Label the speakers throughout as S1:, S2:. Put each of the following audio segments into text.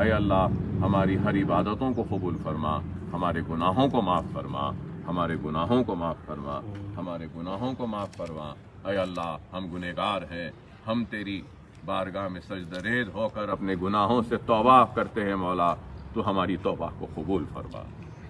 S1: اے اللہ ہماری ہر عبادتوں کو قبول فرما، ہمارے گناہوں کو معاف فرما، ہمارے گناہوں کو معاف فرما، ہمارے گناہوں کو معاف فرما۔ اے اللہ ہم گنہگار ہیں، ہم تیری بارگاہ میں سجدہ ریز ہو کر اپنے گناہوں سے توبہ کرتے ہیں مولا، تو ہماری توبہ کو قبول فرما،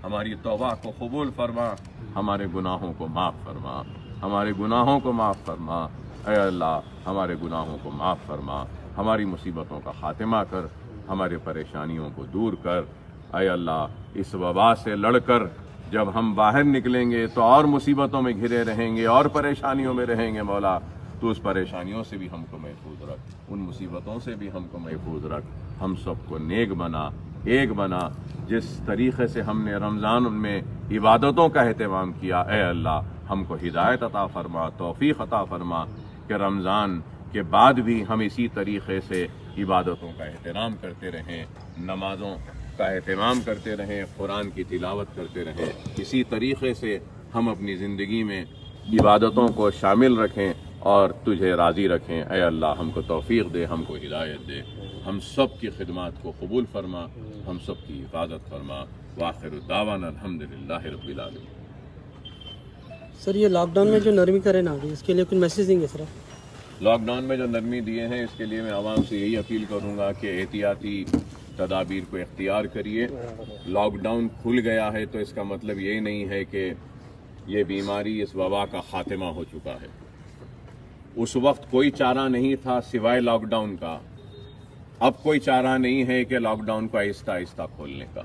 S1: ہماری توبہ کو قبول فرما، ہمارے گناہوں کو معاف فرما، ہمارے گناہوں کو معاف فرما۔ اے اللہ ہمارے گناہوں کو معاف فرما، ہماری مصیبتوں کا خاتمہ کر، ہمارے پریشانیوں کو دور کر۔ اے اللہ اس وبا سے لڑ کر جب ہم باہر نکلیں گے تو اور مصیبتوں میں گھرے رہیں گے اور پریشانیوں میں رہیں گے مولا، تو اس پریشانیوں سے بھی ہم کو محفوظ رکھ، ان مصیبتوں سے بھی ہم کو محفوظ رکھ، ہم سب کو نیک بنا، ایک بنا۔ جس طریقے سے ہم نے رمضان میں عبادتوں کا اہتمام کیا، اے اللہ ہم کو ہدایت عطا فرما، توفیق عطا فرما کہ رمضان کے بعد بھی ہم اسی طریقے سے عبادتوں کا احترام کرتے رہیں، نمازوں کا اہتمام کرتے رہیں، قرآن کی تلاوت کرتے رہیں، اسی طریقے سے ہم اپنی زندگی میں عبادتوں کو شامل رکھیں اور تجھے راضی رکھیں۔ اے اللہ ہم کو توفیق دے، ہم کو ہدایت دے، ہم سب کی خدمات کو قبول فرما، ہم سب کی حفاظت فرما۔ وآخر دعوانا الحمدللہ رب العالمین۔
S2: سر یہ لاک ڈاؤن میں جو نرمی کریں آ گئی، اس کے لیے کچھ میسیج دیں گے سر؟
S1: لاک ڈاؤن میں جو نرمی دیے ہیں اس کے لیے میں عوام سے یہی اپیل کروں گا کہ احتیاطی تدابیر کو اختیار کریے۔ لاک ڈاؤن کھل گیا ہے تو اس کا مطلب یہ نہیں ہے کہ یہ بیماری، اس وبا کا خاتمہ ہو چکا ہے۔ اس وقت کوئی چارہ نہیں تھا سوائے لاک ڈاؤن کا، اب کوئی چارہ نہیں ہے کہ لاک ڈاؤن کو آہستہ آہستہ کھولنے کا۔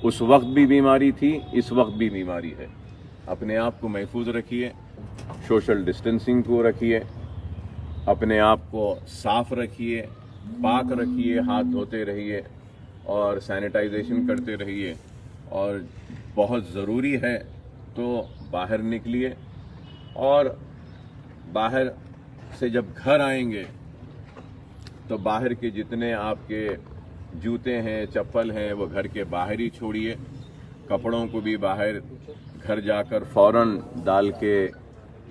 S1: اس وقت بھی بیماری تھی، اس وقت بھی بیماری ہے۔ اپنے آپ کو محفوظ رکھیے، سوشل ڈسٹینسنگ کو رکھیے، اپنے آپ کو صاف رکھیے، پاک رکھیے، ہاتھ دھوتے رہیے اور سینیٹائزیشن کرتے رہیے، اور بہت ضروری ہے تو باہر نکلیے، اور باہر سے جب گھر آئیں گے تو باہر کے جتنے آپ کے جوتے ہیں، چپل ہیں، وہ گھر کے باہر ہی چھوڑیے۔ کپڑوں کو بھی باہر گھر جا کر فوراً ڈال کے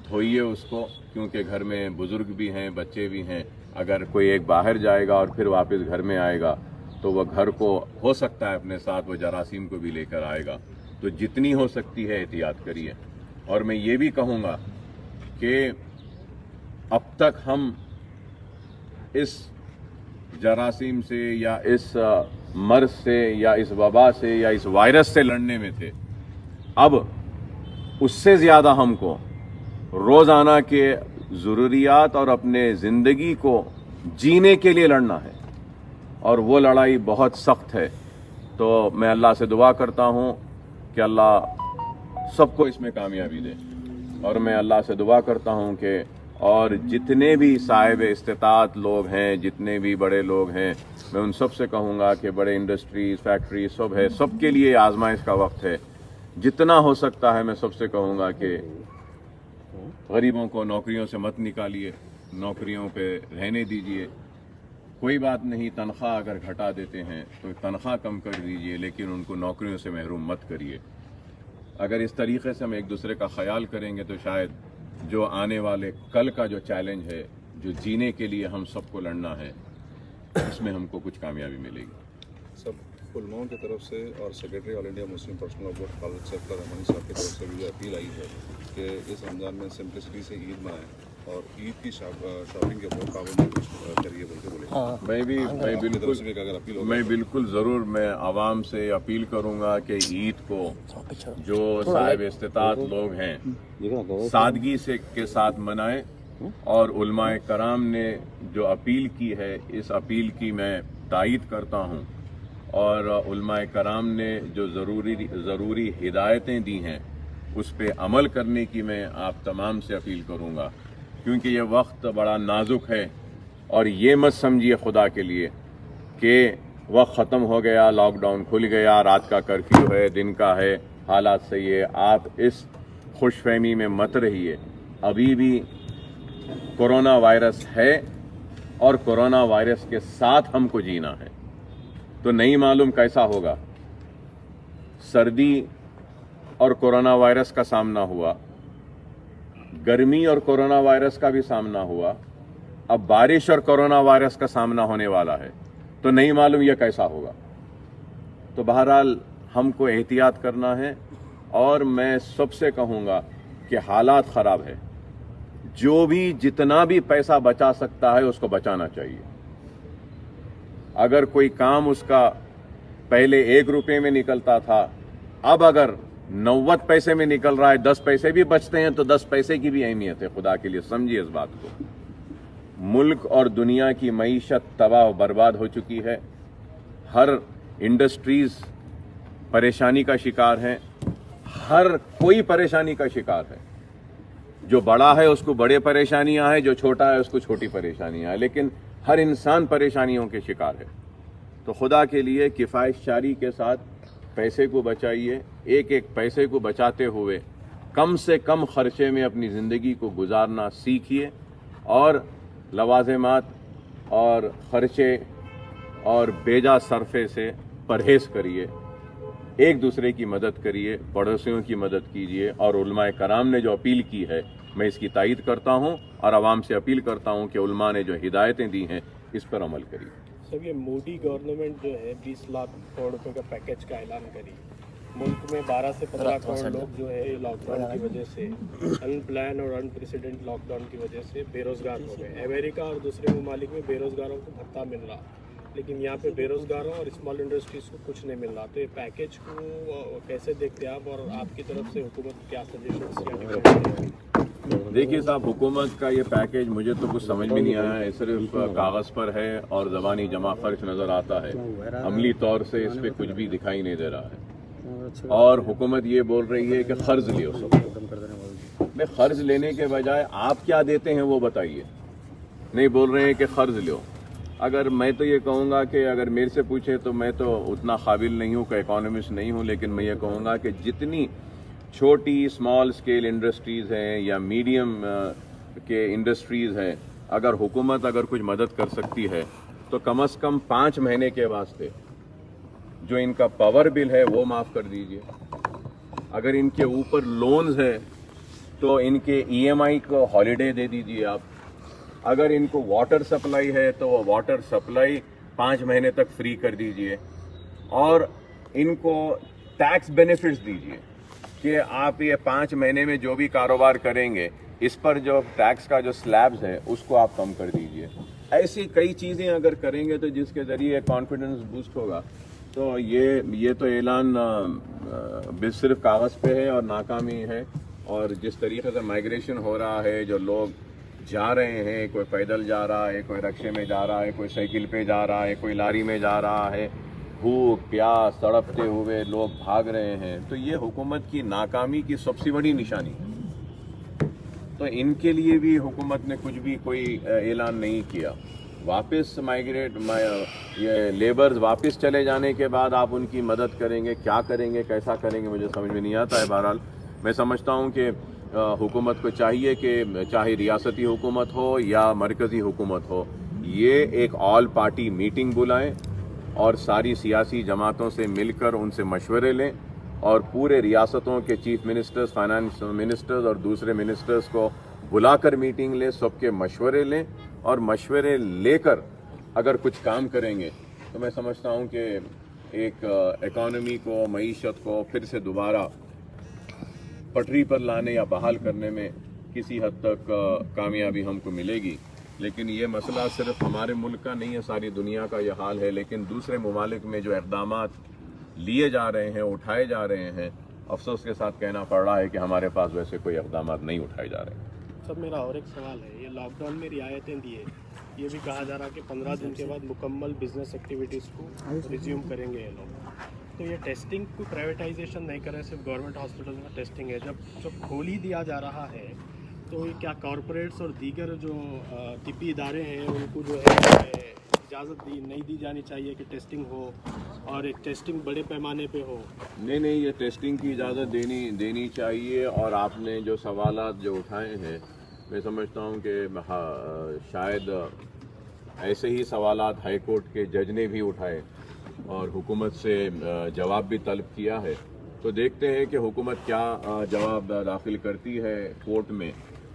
S1: دھوئیے اس کو، کیونکہ گھر میں بزرگ بھی ہیں، بچے بھی ہیں۔ اگر کوئی ایک باہر جائے گا اور پھر واپس گھر میں آئے گا تو وہ گھر کو ہو سکتا ہے اپنے ساتھ وہ جراثیم کو بھی لے کر آئے گا، تو جتنی ہو سکتی ہے احتیاط کریے۔ اور میں یہ بھی کہوں گا کہ اب تک ہم اس جراثیم سے یا اس مرض سے یا اس وبا سے یا اس وائرس سے لڑنے میں تھے، اب اس سے زیادہ ہم کو روزانہ کے ضروریات اور اپنے زندگی کو جینے کے لیے لڑنا ہے، اور وہ لڑائی بہت سخت ہے۔ تو میں اللہ سے دعا کرتا ہوں کہ اللہ سب کو اس میں کامیابی دے، اور میں اللہ سے دعا کرتا ہوں کہ اور جتنے بھی صاحب استطاعت لوگ ہیں، جتنے بھی بڑے لوگ ہیں، میں ان سب سے کہوں گا کہ بڑے انڈسٹریز، فیکٹری سب ہے، سب کے لیے آزمائش کا وقت ہے۔ جتنا ہو سکتا ہے میں سب سے کہوں گا کہ غریبوں کو نوکریوں سے مت نکالیے، نوکریوں پہ رہنے دیجئے۔ کوئی بات نہیں، تنخواہ اگر گھٹا دیتے ہیں تو تنخواہ کم کر دیجئے، لیکن ان کو نوکریوں سے محروم مت کریے۔ اگر اس طریقے سے ہم ایک دوسرے کا خیال کریں گے تو شاید جو آنے والے کل کا جو چیلنج ہے، جو جینے کے لیے ہم سب کو لڑنا ہے، اس میں ہم کو کچھ کامیابی ملے گی۔
S3: سب علماء کی طرف سے اور secretary All India Muslim personal law board Khalid Safdar Rahmani صاحب کی طرف سے بھی اپیل آئی ہے کہ اس رمضان میں سمپلسٹی سے عید منائیں اور عید کی شاپنگ کے اوپر پابندی کریے بول کے بولے۔
S1: میں بالکل ضرور میں عوام سے اپیل کروں گا کہ عید کو جو صاحب استطاعت لوگ ہیں سادگی سے کے ساتھ منائیں، اور علماء کرام نے جو اپیل کی ہے اس اپیل کی میں تائید کرتا ہوں، اور علماء کرام نے جو ضروری ہدایتیں دی ہیں اس پہ عمل کرنے کی میں آپ تمام سے اپیل کروں گا، کیونکہ یہ وقت بڑا نازک ہے، اور یہ مت سمجھیے خدا کے لیے کہ وقت ختم ہو گیا، لاک ڈاؤن کھل گیا، رات کا کرفیو ہے، دن کا ہے، حالات صحیح ہے۔ آپ اس خوش فہمی میں مت رہیے، ابھی بھی کورونا وائرس ہے اور کورونا وائرس کے ساتھ ہم کو جینا ہے۔ تو نہیں معلوم کیسا ہوگا، سردی اور کورونا وائرس کا سامنا ہوا، گرمی اور کورونا وائرس کا بھی سامنا ہوا، اب بارش اور کورونا وائرس کا سامنا ہونے والا ہے، تو نہیں معلوم یہ کیسا ہوگا۔ تو بہرحال ہم کو احتیاط کرنا ہے، اور میں سب سے کہوں گا کہ حالات خراب ہے، جو بھی جتنا بھی پیسہ بچا سکتا ہے اس کو بچانا چاہیے۔ اگر کوئی کام اس کا پہلے 1 روپے میں نکلتا تھا، اب اگر 90 پیسے میں نکل رہا ہے، 10 پیسے بھی بچتے ہیں تو 10 پیسے کی بھی اہمیت ہے۔ خدا کے لیے سمجھیے اس بات کو۔ ملک اور دنیا کی معیشت تباہ و برباد ہو چکی ہے، ہر انڈسٹریز پریشانی کا شکار ہے، ہر کوئی پریشانی کا شکار ہے۔ جو بڑا ہے اس کو بڑے پریشانیاں ہیں، جو چھوٹا ہے اس کو چھوٹی پریشانیاں ہیں، لیکن ہر انسان پریشانیوں کے شکار ہے۔ تو خدا کے لیے کفایت شاری کے ساتھ پیسے کو بچائیے، ایک ایک پیسے کو بچاتے ہوئے کم سے کم خرچے میں اپنی زندگی کو گزارنا سیکھیے، اور لوازمات اور خرچے اور بیجا صرفے سے پرہیز کریے، ایک دوسرے کی مدد کریے، پڑوسیوں کی مدد کیجیے، اور علماء کرام نے جو اپیل کی ہے میں اس کی تائید کرتا ہوں، اور عوام سے اپیل کرتا ہوں کہ علماء نے جو ہدایتیں دی ہیں اس پر عمل کریے۔
S4: سب یہ مودی گورنمنٹ جو ہے 20 لاکھ کروڑ روپے کا پیکیج کا اعلان کری، ملک میں 12 سے 15 کروڑ لوگ جو ہے لاک ڈاؤن کی وجہ سے، ان پلان اور ان پریسیڈنٹ لاک ڈاؤن کی وجہ سے بے روزگار ہو گئے۔ امریکہ اور دوسرے ممالک میں بے روزگاروں کو بھتہ مل رہا، لیکن یہاں پہ بے روزگاروں اور اسمال انڈسٹریز کو کچھ نہیں مل رہا۔ تو یہ پیکیج کو کیسے دیکھتے ہیں آپ، اور آپ کی طرف سے حکومت کیا سجیشنس؟
S1: دیکھیے صاحب، حکومت کا یہ پیکیج مجھے تو کچھ سمجھ میں نہیں آیا ہے، صرف کاغذ پر ہے اور زبانی جمع خرچ نظر آتا ہے، عملی طور سے اس پہ کچھ بھی دکھائی نہیں دے رہا ہے۔ اور حکومت یہ بول رہی ہے کہ قرض لیو سب، میں قرض لینے کے بجائے آپ کیا دیتے ہیں وہ بتائیے، نہیں بول رہے ہیں کہ قرض لو۔ اگر میں تو یہ کہوں گا کہ اگر میرے سے پوچھے تو میں تو اتنا قابل نہیں ہوں کہ اکانومسٹ نہیں ہوں، لیکن میں یہ کہوں گا کہ جتنی چھوٹی اسمال اسکیل انڈسٹریز ہیں یا میڈیم کے انڈسٹریز ہیں، اگر حکومت اگر کچھ مدد کر سکتی ہے تو کم از کم 5 مہینے کے واسطے جو ان کا پاور بل ہے وہ معاف کر دیجئے۔ اگر ان کے اوپر لونز ہے تو ان کے EMI کو ہالیڈے دے دیجئے آپ۔ اگر ان کو واٹر سپلائی ہے تو وہ واٹر سپلائی 5 مہینے تک فری کر دیجئے، اور ان کو ٹیکس بینیفٹس دیجئے کہ آپ یہ 5 مہینے میں جو بھی کاروبار کریں گے اس پر جو ٹیکس کا جو سلیبز ہے اس کو آپ کم کر دیجئے۔ ایسی کئی چیزیں اگر کریں گے تو جس کے ذریعے کانفیڈنس بوسٹ ہوگا۔ تو یہ تو اعلان صرف کاغذ پہ ہے اور ناکامی ہے، اور جس طریقے سے مائیگریشن ہو رہا ہے، جو لوگ جا رہے ہیں، کوئی پیدل جا رہا ہے، کوئی رکشے میں جا رہا ہے، کوئی سائیکل پہ جا رہا ہے، کوئی لاری میں جا رہا ہے، بھوک پیاس تڑپتے ہوئے لوگ بھاگ رہے ہیں، تو یہ حکومت کی ناکامی کی سب سے بڑی نشانی ہے۔ تو ان کے لیے بھی حکومت نے کچھ بھی کوئی اعلان نہیں کیا۔ واپس یہ لیبرز واپس چلے جانے کے بعد آپ ان کی مدد کریں گے، کیا کریں گے، کیسا کریں گے، مجھے سمجھ میں نہیں آتا ہے۔ بہرحال میں سمجھتا ہوں کہ حکومت کو چاہیے کہ چاہے ریاستی حکومت ہو یا مرکزی حکومت ہو، یہ ایک آل پارٹی میٹنگ بلائیں اور ساری سیاسی جماعتوں سے مل کر ان سے مشورے لیں، اور پورے ریاستوں کے چیف منسٹرز، فائنانس منسٹرز اور دوسرے منسٹرز کو بلا کر میٹنگ لیں، سب کے مشورے لیں، اور مشورے لے کر اگر کچھ کام کریں گے تو میں سمجھتا ہوں کہ ایک اکانومی کو، معیشت کو پھر سے دوبارہ پٹری پر لانے یا بحال کرنے میں کسی حد تک کامیابی ہم کو ملے گی۔ لیکن یہ مسئلہ صرف ہمارے ملک کا نہیں ہے، ساری دنیا کا یہ حال ہے، لیکن دوسرے ممالک میں جو اقدامات لیے جا رہے ہیں، اٹھائے جا رہے ہیں، افسوس کے ساتھ کہنا پڑ رہا ہے کہ ہمارے پاس ویسے کوئی اقدامات نہیں اٹھائے جا رہے ہیں۔
S4: سب میرا اور ایک سوال ہے، یہ لاک ڈاؤن میں رعایتیں دیے، یہ بھی کہا جا رہا کہ 15 دن کے بعد مکمل بزنس ایکٹیویٹیز کو ریزیوم کریں گے یہ لوگ، تو یہ ٹیسٹنگ کو پرائیویٹائزیشن نہیں کریں، صرف گورنمنٹ ہاسپٹل میں ٹیسٹنگ ہے، جب کھول ہی دیا جا رہا ہے تو کیا کارپوریٹس اور دیگر جو طبی ادارے ہیں ان کو جو ہے اجازت نہیں دی جانی چاہیے کہ ٹیسٹنگ ہو، اور ایک ٹیسٹنگ بڑے پیمانے پہ ہو؟
S1: نہیں، یہ ٹیسٹنگ کی اجازت دینی چاہیے، اور آپ نے جو سوالات جو اٹھائے ہیں میں سمجھتا ہوں کہ شاید ایسے ہی سوالات ہائی کورٹ کے جج نے بھی اٹھائے اور حکومت سے جواب بھی طلب کیا ہے، تو دیکھتے ہیں کہ حکومت کیا جواب داخل کرتی ہے کورٹ میں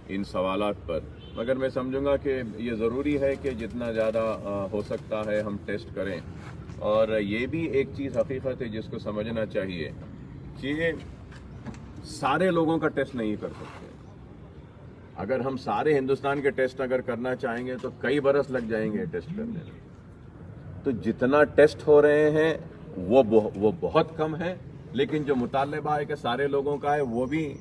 S1: ان سوالات پر۔ مگر میں سمجھوں گا کہ یہ ضروری ہے کہ جتنا زیادہ ہو سکتا ہے ہم ٹیسٹ کریں، اور یہ بھی ایک چیز حقیقت ہے جس کو سمجھنا چاہیے کہ سارے لوگوں کا ٹیسٹ نہیں کر سکتے. اگر ہم سارے ہندوستان کے ٹیسٹ اگر کرنا چاہیں گے تو کئی برس لگ جائیں گے ٹیسٹ کرنے میں. تو جتنا ٹیسٹ ہو رہے ہیں وہ بہت کم ہے، لیکن جو مطالبہ ہے کہ سارے لوگوں کا ہے وہ بھی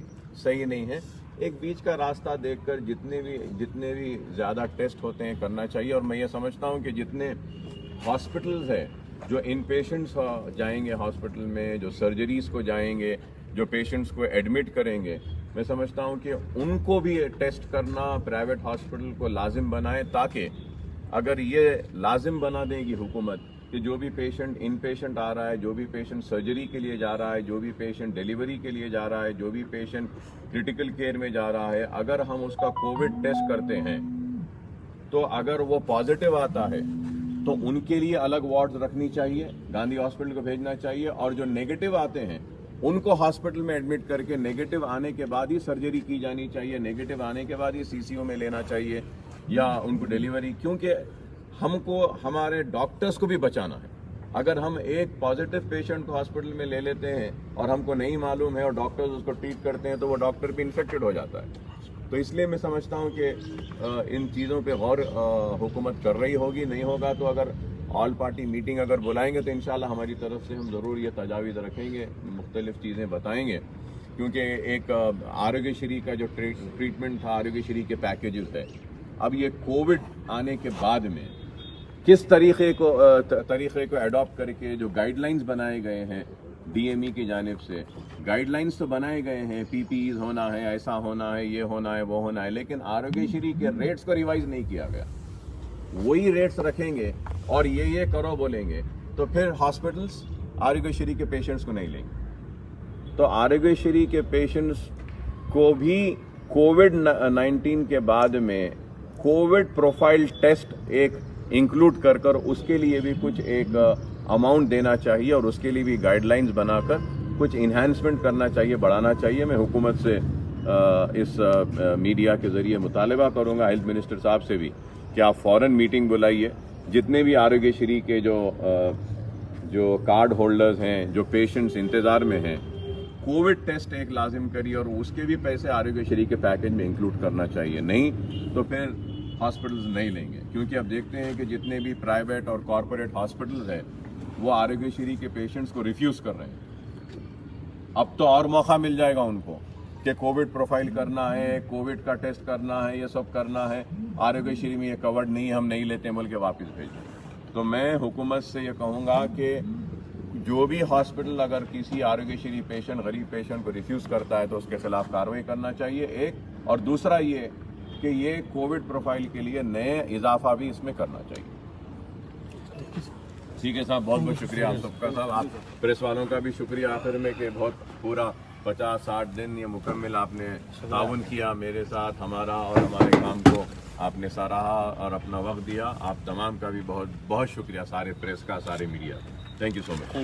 S1: صحیح نہیں ہے. ایک بیچ کا راستہ دیکھ کر جتنے بھی زیادہ ٹیسٹ ہوتے ہیں کرنا چاہیے. اور میں یہ سمجھتا ہوں کہ جتنے ہاسپٹلز ہیں جو ان پیشنٹس جائیں گے ہاسپٹل میں، جو سرجریز کو جائیں گے، جو پیشنٹس کو ایڈمٹ کریں گے، میں سمجھتا ہوں کہ ان کو بھی ٹیسٹ کرنا پرائیویٹ ہاسپٹل کو لازم بنائے، تاکہ اگر یہ لازم بنا دے گی حکومت کہ جو بھی پیشنٹ ان پیشنٹ آ رہا ہے، جو بھی پیشنٹ سرجری کے لیے جا رہا ہے، جو بھی پیشنٹ ڈیلیوری کے لیے جا رہا ہے، جو بھی پیشنٹ کرٹیکل کیئر میں جا رہا ہے، اگر ہم اس کا کووڈ ٹیسٹ کرتے ہیں تو اگر وہ پازیٹیو آتا ہے تو ان کے لیے الگ وارڈز رکھنی چاہیے، گاندھی ہاسپٹل کو بھیجنا چاہیے. اور جو نیگیٹو آتے ہیں ان کو ہاسپٹل میں ایڈمٹ کر کے نیگیٹو آنے کے بعد ہی سرجری کی جانی چاہیے، نیگیٹو آنے کے بعد ہی CCO میں لینا چاہیے یا ان کو ڈیلیوری. کیونکہ ہم کو ہمارے ڈاکٹرز کو بھی بچانا ہے. اگر ہم ایک پازیٹیو پیشنٹ کو ہاسپٹل میں لے لیتے ہیں اور ہم کو نہیں معلوم ہے اور ڈاکٹرز اس کو ٹریٹ کرتے ہیں تو وہ ڈاکٹر بھی انفیکٹڈ ہو جاتا ہے. تو اس لیے میں سمجھتا ہوں کہ ان چیزوں پہ غور حکومت کر رہی ہوگی. نہیں ہوگا تو اگر آل پارٹی میٹنگ اگر بلائیں گے تو انشاءاللہ ہماری طرف سے ہم ضرور یہ تجاویز رکھیں گے، مختلف چیزیں بتائیں گے. کیونکہ ایک آروگیہ شری کا جو ٹریٹمنٹ تھا، آروگیہ شری کے پیکیجز ہے، اب یہ کووڈ آنے کے بعد میں کس طریقے کو ایڈاپٹ کر کے جو گائیڈ لائنز بنائے گئے ہیں DME کی جانب سے، گائیڈ لائنز تو بنائے گئے ہیں، PPEs ہونا ہے، ایسا ہونا ہے، یہ ہونا ہے، وہ ہونا ہے، لیکن آروگیہ شری کے ریٹس کو ریوائز نہیں کیا گیا. وہی ریٹس رکھیں گے اور یہ کرو بولیں گے تو پھر ہاسپٹلس آروگیہ شری کے پیشنٹس کو نہیں لیں گے. تو آروگیہ شری کے پیشنٹس کو بھی کووڈ-19 کے بعد میں کووڈ پروفائل ٹیسٹ ایک انکلوڈ کر اس کے لیے بھی کچھ ایک اماؤنٹ دینا چاہیے اور اس کے لیے بھی گائیڈ لائنز بنا کر کچھ انہینسمنٹ کرنا چاہیے، بڑھانا چاہیے. میں حکومت سے اس میڈیا کے ذریعے مطالبہ کروں گا، ہیلتھ منسٹر صاحب سے بھی، کہ آپ فوراً میٹنگ بلائیے. جتنے بھی آروگیہ شری کے جو کارڈ ہولڈرز ہیں، جو پیشنٹس انتظار میں ہیں، کووڈ ٹیسٹ ایک لازم کریے اور اس کے بھی پیسے آروگیہ شری کے پیکیج میں انکلوڈ کرنا چاہیے. نہیں تو پھر ہاسپٹلز نہیں لیں گے. کیونکہ اب دیکھتے ہیں کہ جتنے بھی پرائیویٹ اور کارپوریٹ ہاسپٹلز ہیں وہ آروگیہ شری کے پیشنٹس کو ریفیوز کر رہے ہیں. اب تو اور موقع مل جائے گا ان کو کہ کووڈ پروفائل کرنا ہے، کووڈ کا ٹیسٹ کرنا ہے، یہ سب کرنا ہے، آروگیہ شری میں یہ کورڈ نہیں ہے، ہم نہیں لیتے، بول کے واپس بھیجیں. تو میں حکومت سے یہ کہوں گا کہ جو بھی ہاسپٹل اگر کسی آروگیہ شری پیشنٹ، غریب پیشنٹ کو ریفیوز کرتا ہے تو اس کے خلاف کارروائی کرنا چاہیے. ایک اور دوسرا یہ کہ یہ کووڈ پروفائل کے لیے نئے اضافہ بھی اس میں کرنا چاہیے. ٹھیک ہے صاحب، بہت بہت شکریہ آپ سب کا. صاحب آپ پریس والوں کا بھی شکریہ آخر میں کہ بہت پورا 50-60 دن یہ مکمل آپ نے تعاون کیا میرے ساتھ، ہمارا اور ہمارے کام کو آپ نے سراہا اور اپنا وقت دیا. آپ تمام کا بھی بہت بہت شکریہ، سارے پریس کا، سارے میڈیا کا. Thank you so much.